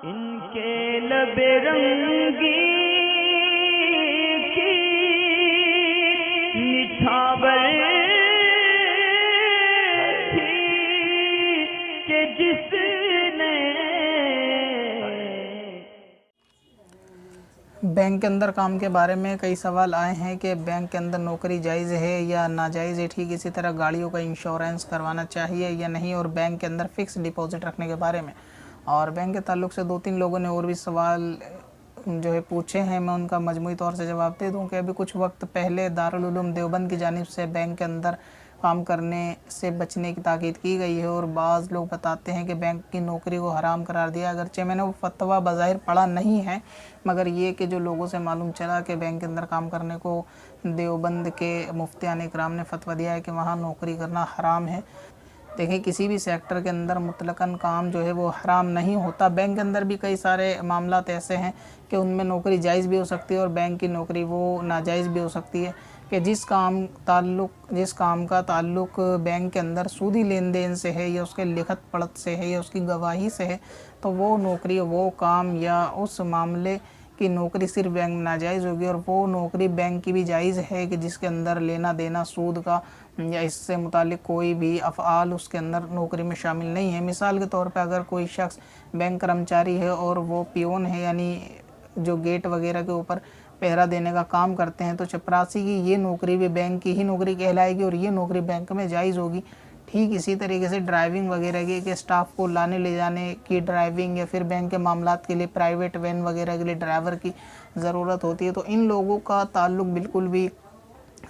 इनके लबे रंगी की निछावर थी कि जिसने बैंक के अंदर काम के बारे में कई सवाल आए हैं कि बैंक के अंदर नौकरी जायज़ है या नाजायज़ है। ठीक इसी तरह गाड़ियों का इंश्योरेंस करवाना चाहिए या नहीं, और बैंक के अंदर फ़िक्स डिपॉजिट रखने के बारे में। और बैंक के ताल्लुक़ से 2-3 लोगों ने और भी सवाल जो है पूछे हैं, मैं उनका मजमूई तौर से जवाब दे दूं कि अभी कुछ वक्त पहले दारुल उलूम देओबंद की जानिब से बैंक के अंदर काम करने से बचने की ताकीद की गई है, और बाज़ लोग बताते हैं कि बैंक की नौकरी को हराम करार दिया। अगरचे मैंने वो फतवा बज़ाहिर पढ़ा नहीं है, मगर ये कि जो लोगों से मालूम चला कि बैंक के अंदर काम करने को देओबंद के मुफ्तियान इकराम ने फतवा दिया है कि वहाँ नौकरी करना हराम है। देखिए, किसी भी सेक्टर के अंदर मुतलकन काम जो है वो हराम नहीं होता। बैंक के अंदर भी कई सारे मामलात ऐसे हैं कि उनमें नौकरी जायज़ भी हो सकती है और बैंक की नौकरी वो नाजायज़ भी हो सकती है, कि जिस काम का ताल्लुक़ बैंक के अंदर सूदी लेन देन से है या उसके लिखत पढ़त से है या उसकी गवाही से है, तो वो नौकरी, वो काम या उस मामले की नौकरी सिर्फ बैंक में नाजायज़ होगी। और वो नौकरी बैंक की भी जायज़ है कि जिसके अंदर लेना देना सूद का या इससे मुतालिक कोई भी अफ़आल उसके अंदर नौकरी में शामिल नहीं है। मिसाल के तौर पे अगर कोई शख्स बैंक कर्मचारी है और वो पियोन है, यानी जो गेट वगैरह के ऊपर पहरा देने का काम करते हैं, तो चपरासी की ये नौकरी भी बैंक की ही नौकरी कहलाएगी और ये नौकरी बैंक में जायज़ होगी। ठीक इसी तरीके से ड्राइविंग वगैरह की, कि स्टाफ को लाने ले जाने की ड्राइविंग या फिर बैंक के मामलात के लिए प्राइवेट वैन वगैरह के लिए ड्राइवर की ज़रूरत होती है, तो इन लोगों का ताल्लुक़ बिल्कुल भी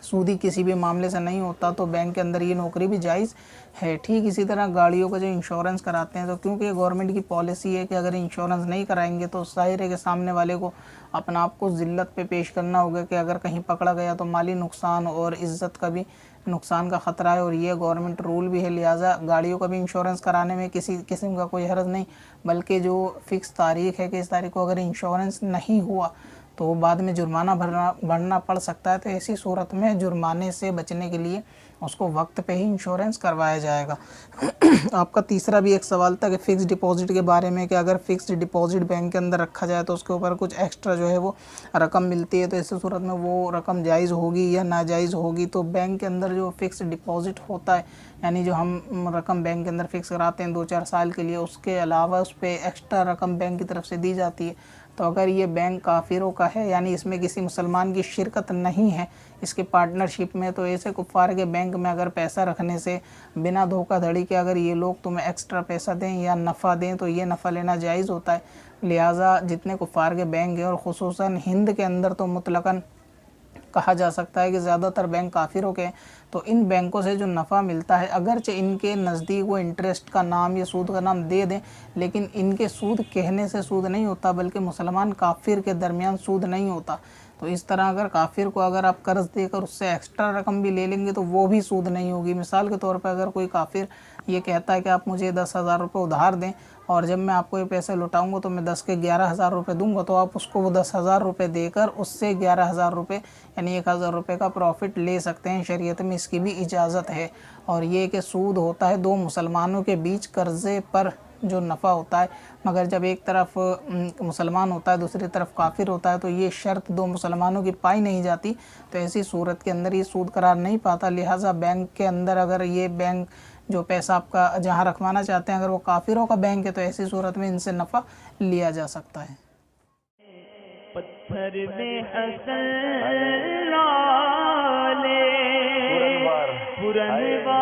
सूदी किसी भी मामले से नहीं होता, तो बैंक के अंदर ये नौकरी भी जायज़ है। ठीक इसी तरह गाड़ियों का जो इंश्योरेंस कराते हैं, तो क्योंकि गवर्नमेंट की पॉलिसी है कि अगर इंश्योरेंस नहीं कराएंगे तो ज़ाहिर है कि सामने वाले को अपना आप को ज़िल्लत पे पेश करना होगा कि अगर कहीं पकड़ा गया तो माली नुकसान और इज़्ज़त का भी नुकसान का ख़तरा है, और ये गवर्नमेंट रूल भी है। लिहाजा गाड़ियों का भी इंश्योरेंस कराने में किसी किस्म का कोई हर्ज नहीं, बल्कि जो फ़िक्स तारीख़ है कि इस तारीख़ को अगर इंश्योरेंस नहीं हुआ तो बाद में जुर्माना भरना पड़ सकता है। तो ऐसी सूरत में जुर्माने से बचने के लिए उसको वक्त पे ही इंश्योरेंस करवाया जाएगा। आपका तीसरा भी एक सवाल था कि फ़िक्स डिपॉज़िट के बारे में, कि अगर फ़िक्स डिपॉज़िट बैंक के अंदर रखा जाए तो उसके ऊपर कुछ एक्स्ट्रा जो है वो रकम मिलती है, तो ऐसी सूरत में वो रकम जायज़ होगी या नाजायज़ होगी। तो बैंक के अंदर जो फ़िक्स डिपॉज़िट होता है, यानी जो हम रकम बैंक के अंदर फ़िक्स कराते हैं 2-4 साल के लिए, उसके अलावा उस पर एक्स्ट्रा रकम बैंक की तरफ से दी जाती है। तो अगर ये बैंक काफिरों का है, यानी इसमें किसी मुसलमान की शिरकत नहीं है इसके पार्टनरशिप में, तो ऐसे कुफ़ार के बैंक में अगर पैसा रखने से बिना धोखाधड़ी के अगर ये लोग तुम्हें एक्स्ट्रा पैसा दें या नफ़ा दें, तो ये नफ़ा लेना जायज़ होता है। लिहाजा जितने कुफ़ार के बैंक हैं, और ख़ुसूसन हिंद के अंदर तो मुतलकन कहा जा सकता है कि ज़्यादातर बैंक काफिरों के हैं, तो इन बैंकों से जो नफ़ा मिलता है, अगरचे इनके नज़दीक वो इंटरेस्ट का नाम या सूद का नाम दे दें, लेकिन इनके सूद कहने से सूद नहीं होता, बल्कि मुसलमान काफिर के दरमियान सूद नहीं होता। तो इस तरह अगर काफिर को अगर आप कर्ज़ देकर उससे एक्स्ट्रा रकम भी ले लेंगे तो वो भी सूद नहीं होगी। मिसाल के तौर पर अगर कोई काफिर ये कहता है कि आप मुझे 10,000 रुपये उधार दें और जब मैं आपको ये पैसे लौटाऊंगा तो मैं 10 के 11,000 रुपये दूंगा, तो आप उसको वो 10,000 रुपये देकर उससे 11,000 रुपये यानी 1,000 रुपये का प्रॉफिट ले सकते हैं। शरीयत में इसकी भी इजाज़त है। और ये कि सूद होता है दो मुसलमानों के बीच कर्ज़े पर जो नफ़ा होता है, मगर जब एक तरफ मुसलमान होता है दूसरी तरफ काफिर होता है, तो ये शर्त दो मुसलमानों की पाई नहीं जाती, तो ऐसी सूरत के अंदर ये सूद करार नहीं पाता। लिहाजा बैंक के अंदर अगर ये बैंक जो पैसा आपका जहाँ रखवाना चाहते हैं अगर वो काफिरों का बैंक है, तो ऐसी सूरत में इनसे नफ़ा लिया जा सकता है। पत्थर में हसन लाले पुरनवा